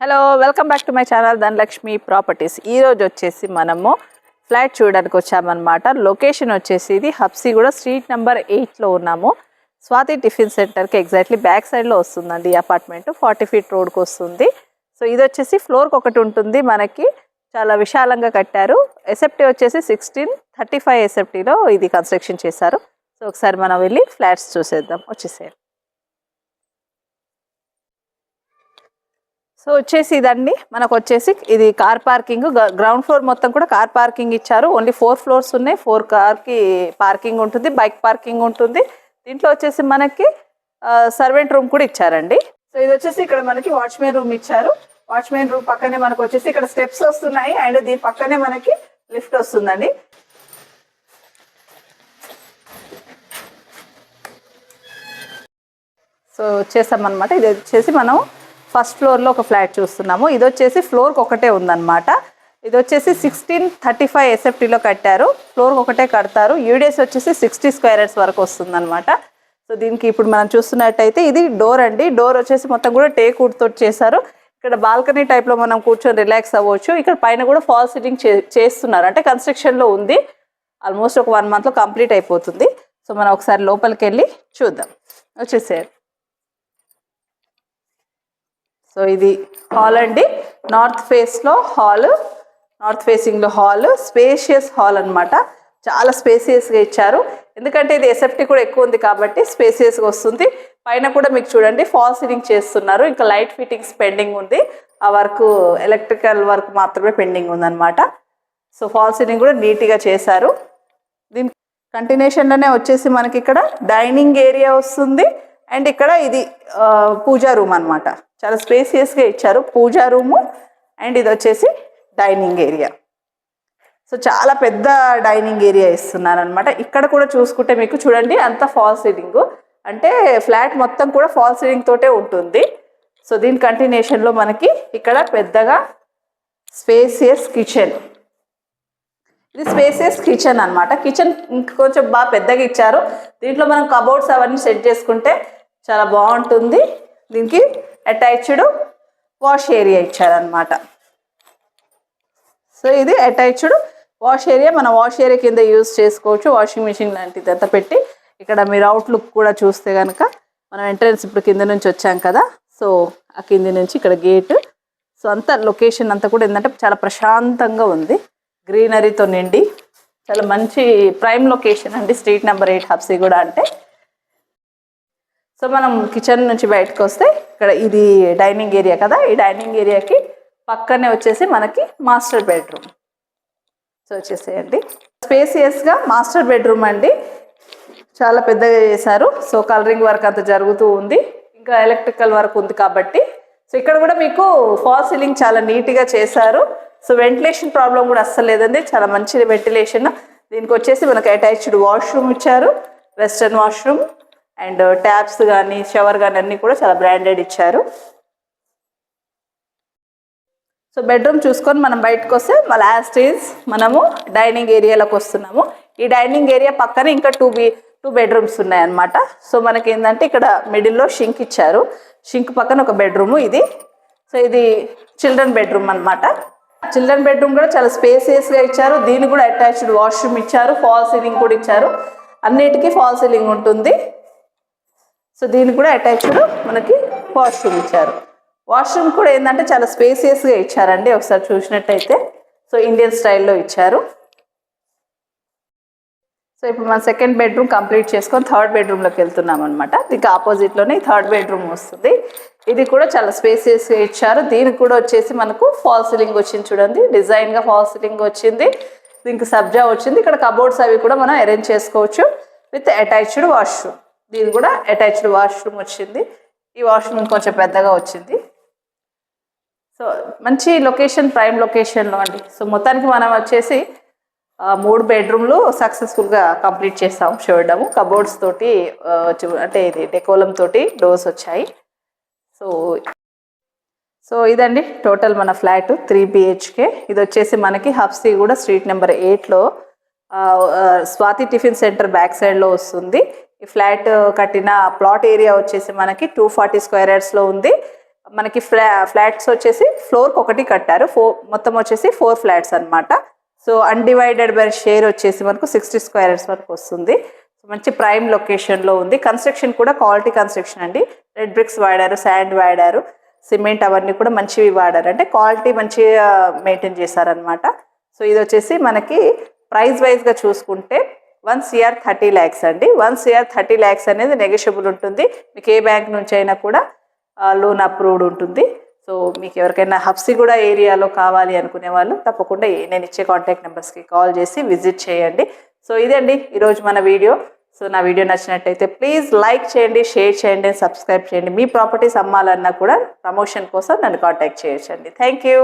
Hello welcome back to my channel Dhanalakshmi properties. ఈరోజు వచ్చేసి మనము ఫ్లాట్ చూడడానికి వచ్చామన్నమాట. లొకేషన్ వచ్చేసి ఇది హబ్సిగూడ స్ట్రీట్ నెంబర్ 8లో ఉన్నాము. స్వాతి టిఫిన్ సెంటర్కి ఎగ్జాక్ట్లీ బ్యాక్ సైడ్లో వస్తుందండి ఈ అపార్ట్మెంట్. 40 ఫీట్ రోడ్కి వస్తుంది. సో ఇది వచ్చేసి ఫ్లోర్కి ఒకటి ఉంటుంది మనకి. చాలా విశాలంగా కట్టారు. ఎస్ఎఫ్టీ వచ్చేసి 1635 ఎస్ఎఫ్టీలో ఇది కన్స్ట్రక్షన్ చేశారు. సో ఒకసారి మనం వెళ్ళి ఫ్లాట్స్ చూసేద్దాం. వచ్చేసేయాలి. సో వచ్చేసి ఇదండి మనకు వచ్చేసి ఇది కార్ పార్కింగ్. గ్రౌండ్ ఫ్లోర్ మొత్తం కూడా కార్ పార్కింగ్ ఇచ్చారు. ఓన్లీ 4 ఫ్లోర్స్ ఉన్నాయి. 4 కార్కి పార్కింగ్ ఉంటుంది, బైక్ పార్కింగ్ ఉంటుంది. దీంట్లో వచ్చేసి మనకి సర్వెంట్ రూమ్ కూడా ఇచ్చారండి. సో ఇది వచ్చేసి ఇక్కడ మనకి వాచ్మెన్ రూమ్ ఇచ్చారు. వాచ్మెన్ రూమ్ పక్కనే మనకు వచ్చేసి ఇక్కడ స్టెప్స్ వస్తున్నాయి అండ్ దీని పక్కనే మనకి లిఫ్ట్ వస్తుందండి. సో వచ్చేసామన్నమాట. ఇది వచ్చేసి మనం ఫస్ట్ ఫ్లోర్లో ఒక ఫ్లాట్ చూస్తున్నాము. ఇది వచ్చేసి ఫ్లోర్కి ఒకటే ఉందన్నమాట. ఇది వచ్చేసి 1635 ఎస్ఎఫ్టీలో కట్టారు. ఫ్లోర్కి ఒకటే కడతారు. యూడిఎస్ వచ్చేసి 60 స్క్వేర్ యార్డ్స్ వరకు వస్తుందన్నమాట. సో దీనికి ఇప్పుడు మనం చూస్తున్నట్టయితే ఇది డోర్ అండి. డోర్ వచ్చేసి మొత్తం కూడా టేక్ వుడ్ తోటి చేశారు. ఇక్కడ బాల్కనీ టైప్లో మనం కూర్చొని రిలాక్స్ అవ్వచ్చు. ఇక్కడ పైన కూడా ఫాల్ సీలింగ్ చేస్తున్నారు, అంటే కన్స్ట్రక్షన్లో ఉంది. ఆల్మోస్ట్ ఒక 1 మంత్లో కంప్లీట్ అయిపోతుంది. సో మనం ఒకసారి లోపలికి వెళ్ళి చూద్దాం. వచ్చేసారు. సో ఇది హాల్ అండి. నార్త్ ఫేస్లో హాల్, నార్త్ ఫేసింగ్లో హాల్, స్పేషియస్ హాల్ అనమాట. చాలా స్పేసియస్గా ఇచ్చారు. ఎందుకంటే ఇది ఎస్ఎఫ్టీ కూడా ఎక్కువ ఉంది కాబట్టి స్పేసియస్గా వస్తుంది. పైన కూడా మీకు చూడండి ఫాల్ సీలింగ్ చేస్తున్నారు. ఇంకా లైట్ ఫిట్టింగ్స్ పెండింగ్ ఉంది. ఆ వర్క్ ఎలక్ట్రికల్ వర్క్ మాత్రమే పెండింగ్ ఉందన్నమాట. సో ఫాల్ సీలింగ్ కూడా నీట్గా చేశారు. దీని కంటిన్యూషన్లోనే వచ్చేసి మనకి ఇక్కడ డైనింగ్ ఏరియా వస్తుంది అండ్ ఇక్కడ ఇది పూజా రూమ్ అనమాట. చాలా స్పేసియస్గా ఇచ్చారు పూజా రూము అండ్ ఇది వచ్చేసి డైనింగ్ ఏరియా. సో చాలా పెద్ద డైనింగ్ ఏరియా ఇస్తున్నారు అనమాట. ఇక్కడ కూడా చూసుకుంటే మీకు చూడండి అంత ఫాల్ సీలింగ్, అంటే ఫ్లాట్ మొత్తం కూడా ఫాల్ సీలింగ్ తోటే ఉంటుంది. సో దీని కంటిన్యూషన్లో మనకి ఇక్కడ పెద్దగా స్పేసియస్ కిచెన్. ఇది స్పేసియస్ కిచెన్ అనమాట. కిచెన్ ఇంకొంచెం బాగా పెద్దగా ఇచ్చారు. దీంట్లో మనం కబోర్డ్స్ అవన్నీ సెట్ చేసుకుంటే చాలా బాగుంటుంది. దీనికి అటాచ్డ్ వాష్ ఏరియా ఇచ్చారనమాట. సో ఇది అటాచ్డ్ వాష్ ఏరియా. మనం వాష్ ఏరియా కింద యూజ్ చేసుకోవచ్చు. వాషింగ్ మిషన్ లాంటిది అంతా పెట్టి ఇక్కడ మీరు అవుట్లుక్ కూడా చూస్తే కనుక మనం ఎంట్రన్స్ ఇప్పుడు కింద నుంచి వచ్చాం కదా. సో ఆ కింది నుంచి ఇక్కడ గేట్. సో అంతా లొకేషన్ అంతా కూడా ఏంటంటే చాలా ప్రశాంతంగా ఉంది, గ్రీనరీతో నిండి. చాలా మంచి ప్రైమ్ లొకేషన్ అండి స్ట్రీట్ నెంబర్ 8 హబ్సిగూడ అంటే. సో మనం కిచెన్ నుంచి బయటకు వస్తే ఇక్కడ ఇది డైనింగ్ ఏరియా కదా. ఈ డైనింగ్ ఏరియాకి పక్కనే వచ్చేసి మనకి మాస్టర్ బెడ్రూమ్. సో వచ్చేసేయండి స్పేసియస్గా మాస్టర్ బెడ్రూమ్ అండి. చాలా పెద్దగా చేశారు. సో కలరింగ్ వర్క్ అంతా జరుగుతూ ఉంది, ఇంకా ఎలక్ట్రికల్ వర్క్ ఉంది కాబట్టి. సో ఇక్కడ కూడా మీకు ఫాల్ సీలింగ్ చాలా నీట్గా చేశారు. సో వెంటిలేషన్ ప్రాబ్లం కూడా అస్సలు లేదండి, చాలా మంచి వెంటిలేషన్. దీనికి వచ్చేసి మనకి అటాచ్డ్ వాష్రూమ్ ఇచ్చారు, వెస్టర్న్ వాష్రూమ్ అండ్ ట్యాప్స్ కానీ షవర్ కానీ అన్నీ కూడా చాలా బ్రాండెడ్ ఇచ్చారు. సో బెడ్రూమ్ చూసుకొని మనం బయటకు వస్తే లాస్ట్ ఈజ్ మనము డైనింగ్ ఏరియాలోకి వస్తున్నాము. ఈ డైనింగ్ ఏరియా పక్కన ఇంకా 2 బెడ్రూమ్స్ ఉన్నాయన్నమాట. సో మనకి ఏంటంటే ఇక్కడ మిడిల్లో షింక్ ఇచ్చారు. షింక్ పక్కన ఒక బెడ్రూము ఇది. సో ఇది చిల్డ్రన్ బెడ్రూమ్ అనమాట. చిల్డ్రన్ బెడ్రూమ్ కూడా చాలా స్పేసియస్గా ఇచ్చారు. దీనికి కూడా అటాచ్డ్ వాష్రూమ్ ఇచ్చారు, ఫాల్ సీలింగ్ కూడా ఇచ్చారు. అన్నిటికీ ఫాల్ సీలింగ్ ఉంటుంది. సో దీనికి కూడా అటాచ్డ్ మనకి వాష్రూమ్ ఇచ్చారు. వాష్రూమ్ కూడా ఏంటంటే చాలా స్పేసియస్గా ఇచ్చారండి ఒకసారి చూసినట్టయితే. సో ఇండియన్ స్టైల్లో ఇచ్చారు. సో ఇప్పుడు మన సెకండ్ బెడ్రూమ్ కంప్లీట్ చేసుకొని థర్డ్ బెడ్రూమ్లోకి వెళ్తున్నాం అనమాట. దీనికి ఆపోజిట్లోనే థర్డ్ బెడ్రూమ్ వస్తుంది. ఇది కూడా చాలా స్పేసియస్గా ఇచ్చారు. దీనికి కూడా వచ్చేసి మనకు ఫాల్ సీలింగ్ వచ్చింది చూడండి, డిజైన్గా ఫాల్ సీలింగ్ వచ్చింది. దీనికి సబ్జా వచ్చింది. ఇక్కడ కబోర్డ్స్ అవి కూడా మనం అరేంజ్ చేసుకోవచ్చు విత్ అటాచ్డ్ వాష్రూమ్. దీని కూడా అటాచ్డ్ వాష్రూమ్ వచ్చింది. ఈ వాష్రూమ్ కొంచెం పెద్దగా వచ్చింది. సో మంచి లొకేషన్, ప్రైమ్ లొకేషన్లో అండి. సో మొత్తానికి మనం వచ్చేసి 3 బెడ్రూమ్లు సక్సెస్ఫుల్గా కంప్లీట్ చేస్తాము చూడడము. కబోర్డ్స్ తోటి అంటే ఇది డెకోలం తోటి డోర్స్ వచ్చాయి. సో ఇదండి టోటల్ మన ఫ్లాట్ 3 BHK. ఇది వచ్చేసి మనకి హబ్సిగూడ స్ట్రీట్ నెంబర్ 8లో స్వాతి టిఫిన్ సెంటర్ బ్యాక్ సైడ్లో వస్తుంది. ఈ ఫ్లాట్ కట్టిన ప్లాట్ ఏరియా వచ్చేసి మనకి 240 స్క్వేర్ యార్డ్స్లో ఉంది. మనకి ఫ్లాట్స్ వచ్చేసి ఫ్లోర్కి ఒకటి కట్టారు, మొత్తం వచ్చేసి 4 ఫ్లాట్స్ అనమాట. సో అన్డివైడెడ్ బై షేర్ వచ్చేసి మనకు 60 స్క్వేర్ యార్డ్స్ వరకు వస్తుంది. మంచి ప్రైమ్ లొకేషన్లో ఉంది. కన్స్ట్రక్షన్ కూడా క్వాలిటీ కన్స్ట్రక్షన్ అండి. రెడ్ బ్రిక్స్ వాడారు, శాండ్ వాడారు, సిమెంట్ అవన్నీ కూడా మంచివి వాడారు, అంటే క్వాలిటీ మంచిగా మెయింటైన్ చేశారనమాట. సో ఇది వచ్చేసి మనకి ప్రైస్ వైజ్గా చూసుకుంటే 1,30 lakhs అండి. 1,30 lakhs అనేది నెగోషియబుల్ ఉంటుంది. మీకు ఏ బ్యాంక్ నుంచి అయినా కూడా లోన్ అప్రూవ్డ్ ఉంటుంది. సో మీకు ఎవరికైనా హబ్సిగూడ ఏరియాలో కావాలి అనుకునే వాళ్ళు తప్పకుండా నేను ఇచ్చే కాంటాక్ట్ నెంబర్స్కి కాల్ చేసి విజిట్ చేయండి. సో ఇదండి ఈరోజు మన వీడియో. సో నా వీడియో నచ్చినట్టయితే ప్లీజ్ లైక్ చేయండి, షేర్ చేయండి, సబ్స్క్రైబ్ చేయండి. మీ ప్రాపర్టీస్ అమ్మాలన్నా కూడా ప్రమోషన్ కోసం నన్ను కాంటాక్ట్ చేయొచ్చండి. Thank you.